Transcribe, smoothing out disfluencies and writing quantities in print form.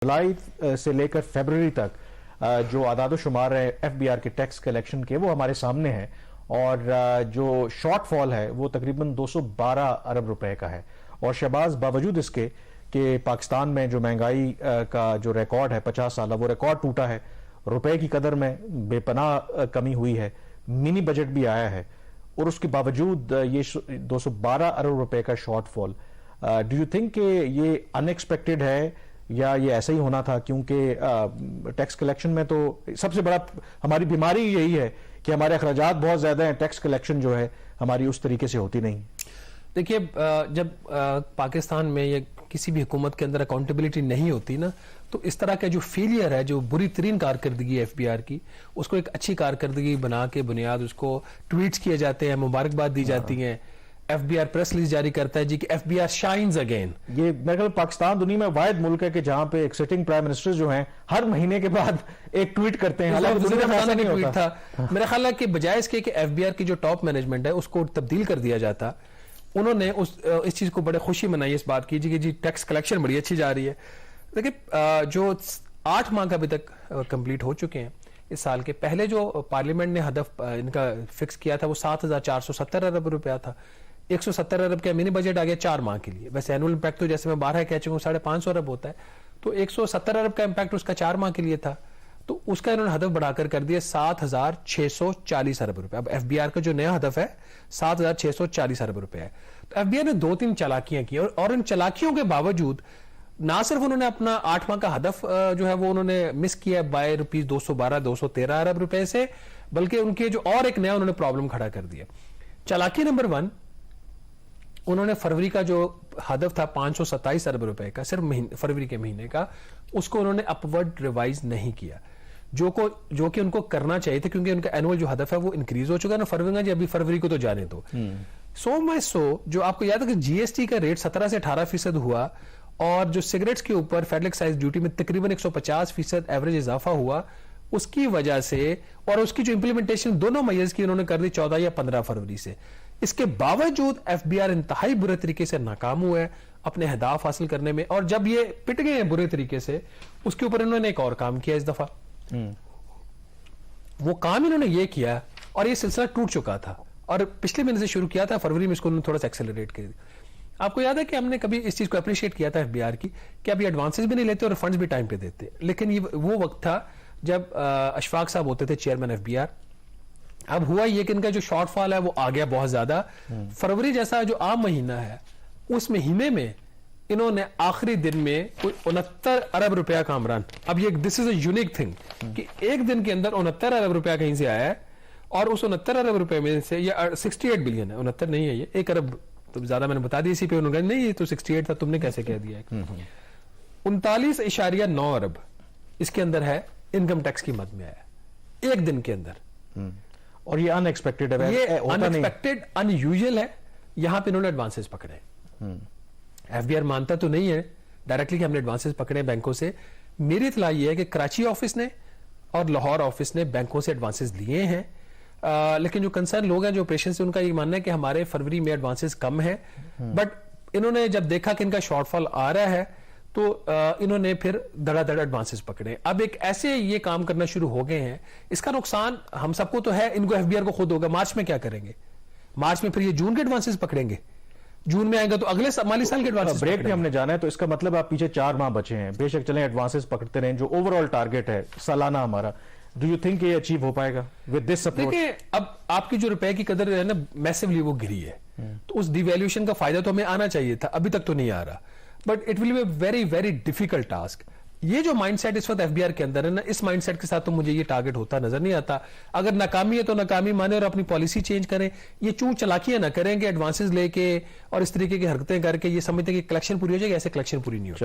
جولائی سے لے کر فیبروری تک جو اعداد و شمار ہے ایف بی آر کے ٹیکس کلیکشن کے وہ ہمارے سامنے ہیں، اور جو شارٹ فال ہے وہ تقریباً 212 ارب روپے کا ہے. اور شہباز باوجود اس کے کہ پاکستان میں جو مہنگائی کا جو ریکارڈ ہے 50 سالہ وہ ریکارڈ ٹوٹا ہے، روپے کی قدر میں بے پناہ کمی ہوئی ہے، منی بجٹ بھی آیا ہے، اور اس کے باوجود یہ 212 ارب روپے کا short fall, do you think کہ یہ ان ایکسپیکٹڈ ہے یا یہ ایسا ہی ہونا تھا؟ کیونکہ ٹیکس کلیکشن میں تو سب سے بڑا ہماری بیماری یہی ہے کہ ہمارے اخراجات بہت زیادہ ہیں، ٹیکس کلیکشن جو ہے ہماری اس طریقے سے ہوتی نہیں. دیکھیے، جب پاکستان میں یا کسی بھی حکومت کے اندر اکاؤنٹیبلٹی نہیں ہوتی نا، تو اس طرح کا جو فیلئر ہے، جو بری ترین کارکردگی ہے ایف بی آر کی، اس کو ایک اچھی کارکردگی بنا کے بنیاد اس کو ٹویٹس کیے جاتے ہیں، مبارکباد دی جاتی ہیں، F B R press release جاری کرتا ہے جی کہ F B R shines again. یہ میرے خیال پاکستان دنیا میں واحد ملک ہے کہ جہاں پہ ایک سٹنگ پرائم منسٹر جو ہیں ہر مہینے کے بعد ایک ٹویٹ کرتے ہیں. ٹویٹ تھا میرا خیال ہے کہ بجائے اس کے کہ ایف بی آر کی جو ٹاپ مینجمنٹ ہے اس کو تبدیل کر دیا جاتا، انہوں نے اس چیز کو بڑے خوشی منائی، اس بات کی کہ جی ٹیکس کلیکشن بڑی اچھی جا رہی ہے. دیکھیں، جو 8 ماہ کا ابھی تک کمپلیٹ ہو چکے ہیں اس سال کے، پہلے جو پارلیمنٹ نے ہدف ان کا فکس کیا تھا وہ 7,470 ارب روپیہ تھا. 170 ارب کا منی بجٹ آ گیا 4 ماہ کے لیے. ویسے اینول امپیکٹ تو جیسے میں 12 کہہ چکا ہوں 550 ارب ہوتا ہے، تو 170 ارب کا امپیکٹ اس کا 4 ماہ کے لیے تھا، تو اس کا انہوں نے ہدف بڑھا کر دیا 7,640 ارب روپے. اب ایف بی آر کا جو نیا ہدف ہے 7,640 ارب روپے ہے. تو ایف بی آر نے 2-3 چالاکیاں کی، اور ان چالاکیوں کے باوجود نہ صرف انہوں نے اپنا 8 ماہ کا ہدف جو ہے وہ انہوں نے مس کیا بائی روپیز 212-213 ارب روپے سے، بلکہ ان کے جو اور ایک نیا انہوں نے پرابلم کھڑا کر دیا. چالاکی نمبر 1، انہوں نے فروری کا جو ہدف تھا 527 ارب روپے کا، صرف فروری کے مہینے کا، اس کو انہوں نے اپورڈ ریوائز نہیں کیا، جو کہ ان کو کرنا چاہیے تھا، کیونکہ ان کا اینول جو ہدف ہے وہ انکریز ہو چکا ہے نا فروری جی، ابھی فروری کو تو جانے دو. جو آپ کو یاد ہے کہ جی ایس ٹی کا ریٹ 17 سے 18% ہوا، اور جو سگریٹس کے اوپر فیڈرل ایکسائز ڈیوٹی میں تقریباً 150% ایوریج اضافہ ہوا، اس کی وجہ سے، اور اس کی جو امپلیمنٹیشن دونوں میئرز کی انہوں نے کر دی 14 یا 15 فروری سے. اس کے باوجود ایف بی آر انتہائی برے طریقے سے ناکام ہوا ہے اپنے اہداف حاصل کرنے میں، اور جب یہ پٹ گئے ہیں برے طریقے سے، اس کے اوپر انہوں نے ایک اور کام کیا اس دفعہ. وہ کام انہوں نے یہ کیا، اور یہ سلسلہ ٹوٹ چکا تھا اور پچھلے مہینے سے شروع کیا تھا، فروری میں اس کو انہوں نے تھوڑا سا ایکسیلریٹ کر دیا. آپ کو یاد ہے کہ ہم نے کبھی اس چیز کو اپریشیٹ کیا تھا ایف بی آر کی کہ ابھی ایڈوانسز بھی نہیں لیتے اور فنڈز بھی ٹائم پہ دیتے، لیکن یہ وہ وقت تھا جب اشفاق صاحب ہوتے تھے چیئرمین ایف بی آر. اب ہوا یہ کہ ان کا جو شارٹ فال ہے وہ آ گیا بہت زیادہ. فروری جیسا جو عام مہینہ ہے، اس مہینے میں انہوں نے آخری دن میں کوئی 69 ارب روپیہ کا عمران. اب یہ دس از اے یونیک تھنگ کہ ایک دن کے اندر 69 ارب روپیہ کہیں سے آیا ہے، اور اس 69 ارب روپے میں سے یہ 68 بلین ہے، 69 نہیں ہے، یہ 1 ارب تو زیادہ میں نے بتا دی اسی پہ. انہوں نے کہا نہیں یہ تو 68 تھا، تم نے کیسے کہہ دیا ہے. 39.9 ارب اس کے اندر ہے انکم ٹیکس کی مد میں آیا ایک دن کے اندر، اور یہ ان ایکسپیکٹڈ ہے، یہ ان ایکسپیکٹڈ ان یوزل ہے. یہاں پہ انہوں نے ایڈوانسز پکڑے. ایف بی آر مانتا تو نہیں ہے ڈائریکٹلی کہ ہم نے ایڈوانسز پکڑے بینکوں سے. میری اطلاع یہ ہے کہ کراچی آفس نے اور لاہور آفس نے بینکوں سے ایڈوانسز لیے ہیں، لیکن جو کنسرن لوگ ہیں جو آپریشن سے، ان کا یہ ماننا ہے کہ ہمارے فروری میں ایڈوانسز کم ہیں. بٹ انہوں نے جب دیکھا کہ ان کا شارٹ فال آ رہا ہے تو انہوں نے پھر دڑا دڑ ایڈوانسز پکڑے. اب ایک ایسے یہ کام کرنا شروع ہو گئے ہیں، اس کا نقصان ہم سب کو تو ہے، ان کو ایف بی آر کو خود ہوگا. مارچ میں کیا کریں گے؟ مارچ میں پھر یہ جون کے ایڈوانسز پکڑیں گے، جون میں آئے گا تو اگلے مالی سال کے ایڈوانسز. بریک بھی ہم نے جانا ہے، تو اس کا مطلب آپ پیچھے 4 ماہ بچے ہیں. بے شک چلیں ایڈوانسز پکڑتے رہیں، جو اوور آل ٹارگٹ ہے سالانہ ہمارا، ڈو یو تھنک یہ اچیو ہو پائے گا ود دس اپروچ؟ دیکھیں، اب آپ کی جو روپے کی قدر ہے نا میسیولی وہ گری ہے، تو اس ڈی ویلیوشن کا فائدہ تو ہمیں آنا چاہیے تھا، ابھی تک تو نہیں آ رہا. But it will be a very very difficult task. یہ جو مائنڈ سیٹ اس وقت ایف بی آر کے اندر ہے نا، اس مائنڈ سیٹ کے ساتھ تو مجھے یہ ٹارگٹ ہوتا نظر نہیں آتا. اگر ناکامی ہے تو ناکامی مانے اور اپنی پالیسی چینج کریں. یہ چون چلاکیاں نہ کریں کہ ایڈوانسز لے کے اور اس طریقے کی حرکتیں کر کے یہ سمجھتے ہیں کہ کلیکشن پوری ہو جائے گی، ایسے کلیکشن پوری نہیں ہوتی.